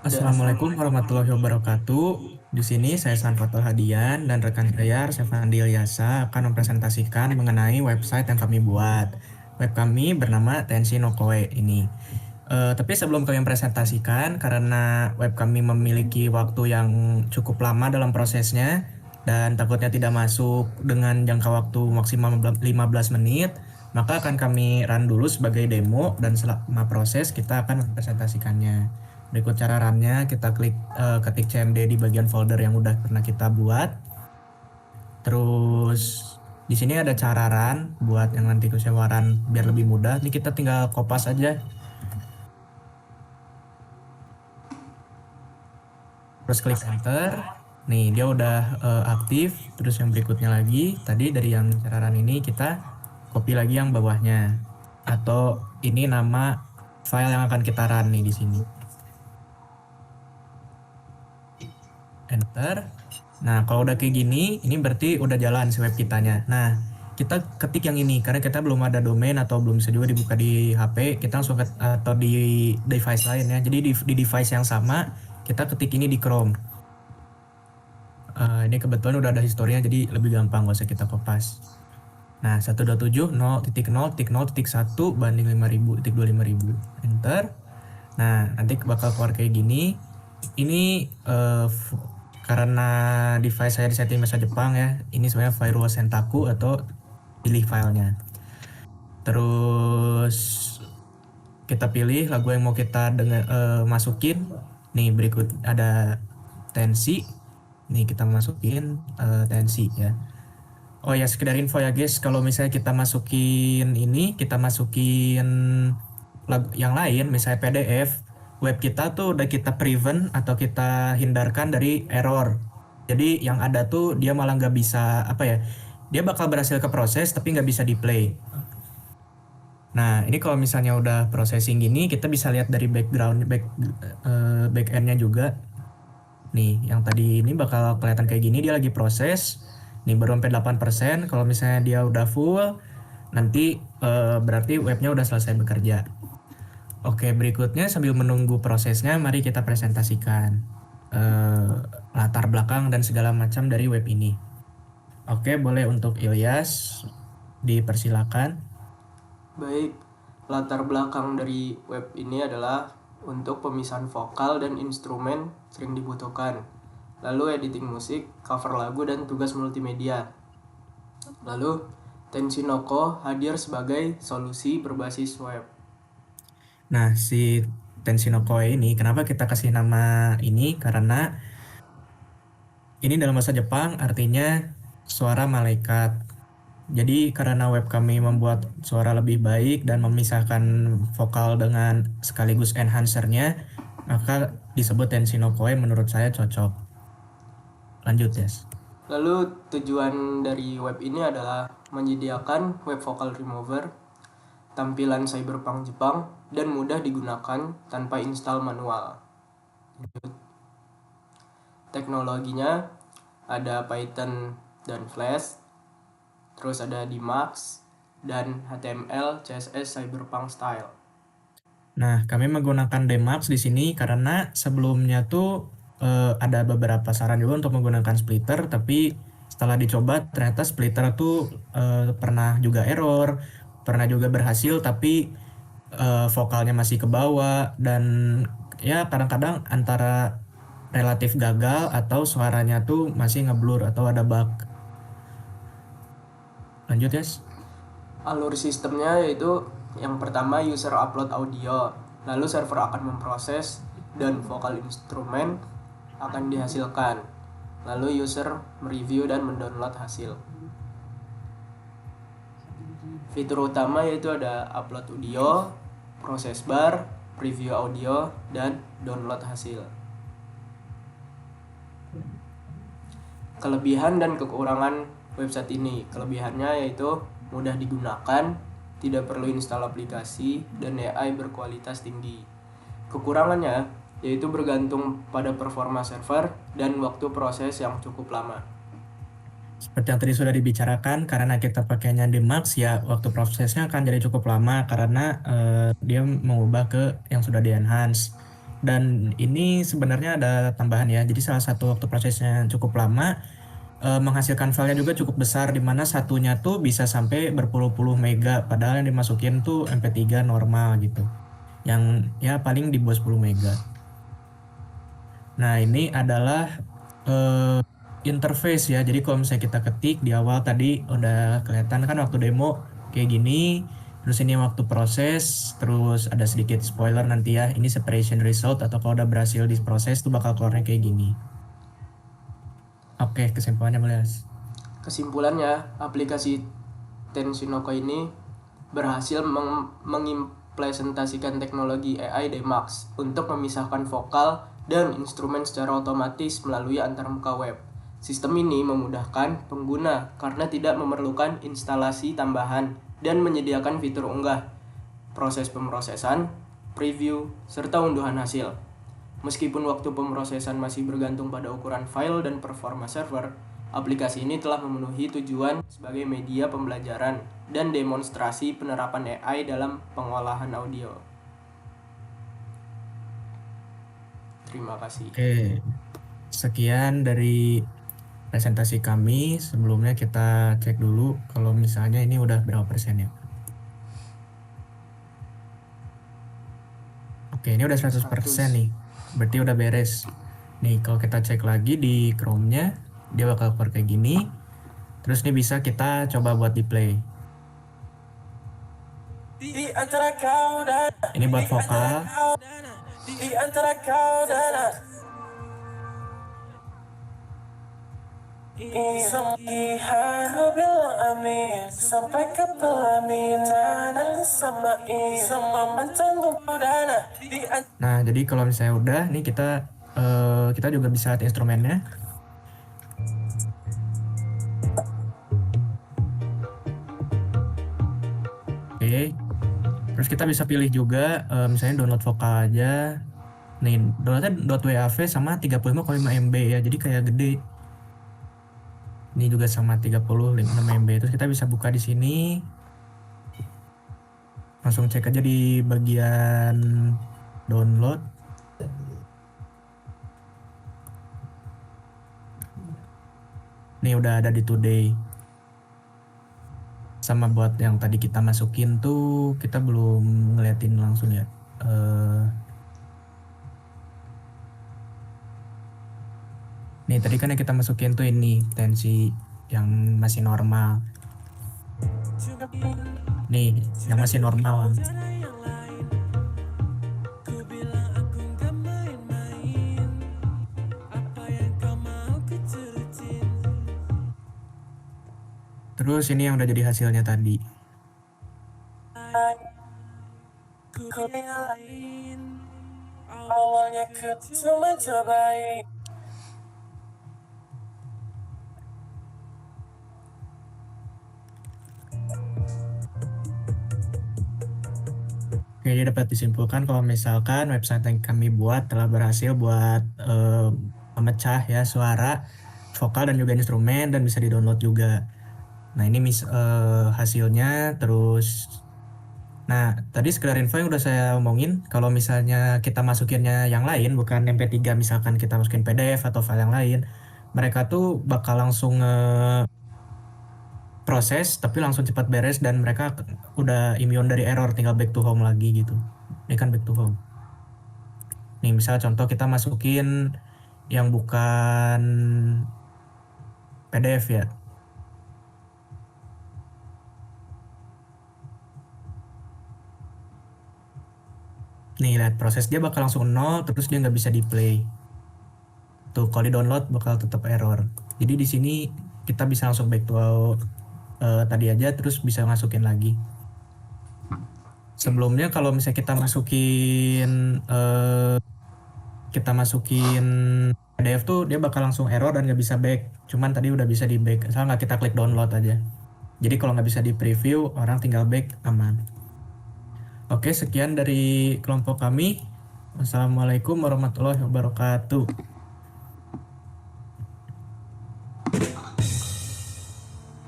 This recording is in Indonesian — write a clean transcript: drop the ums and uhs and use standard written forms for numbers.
Assalamualaikum warahmatullahi wabarakatuh. Di sini saya Sanfatul Hadian dan rekan saya Sevandi Ilyasa akan mempresentasikan mengenai website yang kami buat. Web kami bernama Tensi no Koe ini. Tapi sebelum kami presentasikan, karena web kami memiliki waktu yang cukup lama dalam prosesnya dan takutnya tidak masuk dengan jangka waktu maksimal 15 menit, maka akan kami run dulu sebagai demo dan selama proses kita akan mempresentasikannya. Berikut cara runnya, kita ketik CMD di bagian folder yang udah pernah kita buat. Terus di sini ada cara run buat yang nanti kesewaran biar lebih mudah. Ini kita tinggal kopas aja. Terus klik enter. Nih dia udah aktif. Terus yang berikutnya lagi, tadi dari yang cara run ini kita copy lagi yang bawahnya. Atau ini nama file yang akan kita run nih di sini. Enter. Nah, kalau udah kayak gini, ini berarti udah jalan si web kitanya. Nah, kita ketik yang ini karena kita belum ada domain atau belum bisa juga dibuka di HP, kita langsung atau di device lain ya. Jadi di device yang sama, kita ketik ini di Chrome. Ini kebetulan udah ada historinya, jadi lebih gampang, gak usah kita kopas. Nah, 127.0.0.1 banding 5.000.25000. Enter. Nah, nanti bakal keluar kayak gini. Ini karena device saya disetting bahasa Jepang ya. Ini sebenarnya firewall Sentaku atau pilih filenya. Terus kita pilih lagu yang mau kita masukin. Nih berikut ada tensi. Nih kita masukin tensi ya. Oh ya, sekedar info ya guys, kalau misalnya kita masukin lagu yang lain, misalnya PDF, web kita tuh udah kita prevent atau kita hindarkan dari error. Jadi yang ada tuh dia malah nggak bisa dia bakal berhasil ke proses tapi nggak bisa di play. Nah ini kalau misalnya udah processing gini, kita bisa lihat dari back endnya juga. Nih yang tadi ini bakal kelihatan kayak gini, dia lagi proses. Nih baru sampai 8%. Kalau misalnya dia udah full, nanti berarti webnya udah selesai bekerja. Oke, berikutnya sambil menunggu prosesnya, mari kita presentasikan latar belakang dan segala macam dari web ini. Oke, boleh untuk Ilyas dipersilakan. Baik, latar belakang dari web ini adalah untuk pemisahan vokal dan instrumen sering dibutuhkan. Lalu editing musik, cover lagu, dan tugas multimedia. Lalu, Tensinoko hadir sebagai solusi berbasis web. Nah, si Tensinoko ini, kenapa kita kasih nama ini? Karena ini dalam bahasa Jepang artinya suara malaikat. Jadi karena web kami membuat suara lebih baik dan memisahkan vokal dengan sekaligus enhancernya, maka disebut Tensinoko menurut saya cocok. Lanjut, Des. Lalu tujuan dari web ini adalah menyediakan web vocal remover, tampilan cyberpunk Jepang, dan mudah digunakan tanpa install manual. Teknologinya ada Python dan Flash, terus ada Emacs, dan HTML, CSS, Cyberpunk Style. Nah, kami menggunakan Demax di sini karena sebelumnya tuh ada beberapa saran juga untuk menggunakan splitter, tapi setelah dicoba ternyata splitter tuh pernah juga error, pernah juga berhasil, tapi vokalnya masih ke bawah dan ya kadang-kadang antara relatif gagal atau suaranya tuh masih ngeblur atau ada bug. Lanjut, Yes. Alur sistemnya yaitu yang pertama user upload audio, lalu server akan memproses dan vokal instrumen akan dihasilkan. Lalu user mereview dan mendownload hasil. Fitur utama yaitu ada upload audio, proses bar, preview audio, dan download hasil. Kelebihan dan kekurangan website ini. Kelebihannya yaitu mudah digunakan, tidak perlu install aplikasi, dan AI berkualitas tinggi. Kekurangannya yaitu bergantung pada performa server dan waktu proses yang cukup lama. Seperti yang tadi sudah dibicarakan, karena kita pakainya Demax ya waktu prosesnya akan jadi cukup lama karena dia mengubah ke yang sudah di enhance. Dan ini sebenarnya ada tambahan ya. Jadi salah satu waktu prosesnya cukup lama, menghasilkan filenya juga cukup besar, di mana satunya tuh bisa sampai berpuluh-puluh mega, padahal yang dimasukin tuh MP3 normal gitu. Yang ya paling di bawah 10 mega. Nah, ini adalah eh, interface ya. Jadi kalau misalnya kita ketik di awal tadi udah kelihatan kan waktu demo kayak gini. Terus ini waktu proses, terus ada sedikit spoiler nanti ya. Ini separation result atau kalau udah berhasil diproses tuh bakal keluarnya kayak gini. Oke, kesimpulannya Melias. Kesimpulannya, aplikasi Tensinoko ini berhasil mengimplementasikan teknologi AI DMAX untuk memisahkan vokal dan instrumen secara otomatis melalui antarmuka web. Sistem ini memudahkan pengguna karena tidak memerlukan instalasi tambahan dan menyediakan fitur unggah, proses pemrosesan, preview, serta unduhan hasil. Meskipun waktu pemrosesan masih bergantung pada ukuran file dan performa server, aplikasi ini telah memenuhi tujuan sebagai media pembelajaran dan demonstrasi penerapan AI dalam pengolahan audio. Terima kasih. Oke, sekian dari presentasi kami. Sebelumnya kita cek dulu kalau misalnya ini udah berapa persen ya. Oke, ini udah 100% nih. Berarti udah beres. Nih, kalau kita cek lagi di Chrome-nya, dia bakal keluar kayak gini. Terus ini bisa kita coba buat di play. Ini buat vokal. Sampai ke pelaminan sama Nah, jadi kalau misalnya udah, nih kita juga bisa lihat instrumennya. Oke. Terus kita bisa pilih juga misalnya download vokal aja. Nih, downloadnya .wav sama 35,5 MB ya. Jadi kayak gede. Ini juga sama 35 MB. Terus kita bisa buka di sini. Langsung cek aja di bagian download. Nih udah ada di Today. Sama buat yang tadi kita masukin tuh kita belum ngeliatin langsung ya. Nih tadi kan yang kita masukin tuh ini tensi yang masih normal. Nih yang masih normal. Terus ini yang udah jadi hasilnya tadi. Awalnya cuma cobain. Oke, jadi dapat disimpulkan kalau misalkan website yang kami buat telah berhasil buat memecah ya suara, vokal dan juga instrumen dan bisa di-download juga. Nah, ini hasilnya. Terus nah, tadi sekedar info yang udah saya omongin, kalau misalnya kita masukinnya yang lain bukan MP3, misalkan kita masukin PDF atau file yang lain, mereka tuh bakal langsung proses tapi langsung cepat beres dan mereka udah immune dari error, tinggal back to home lagi gitu. Ini kan back to home. Nih misal contoh kita masukin yang bukan PDF ya. Nih lihat proses dia bakal langsung nol, terus dia nggak bisa di play. Tuh kalau di download bakal tetap error. Jadi di sini kita bisa langsung back to tadi aja, terus bisa masukin lagi. Sebelumnya kalau misalnya kita masukin PDF tuh dia bakal langsung error dan nggak bisa back. Cuman tadi udah bisa di back, asal nggak kita klik download aja. Jadi kalau nggak bisa di preview, orang tinggal back aman. Oke, sekian dari kelompok kami. Wassalamualaikum warahmatullahi wabarakatuh.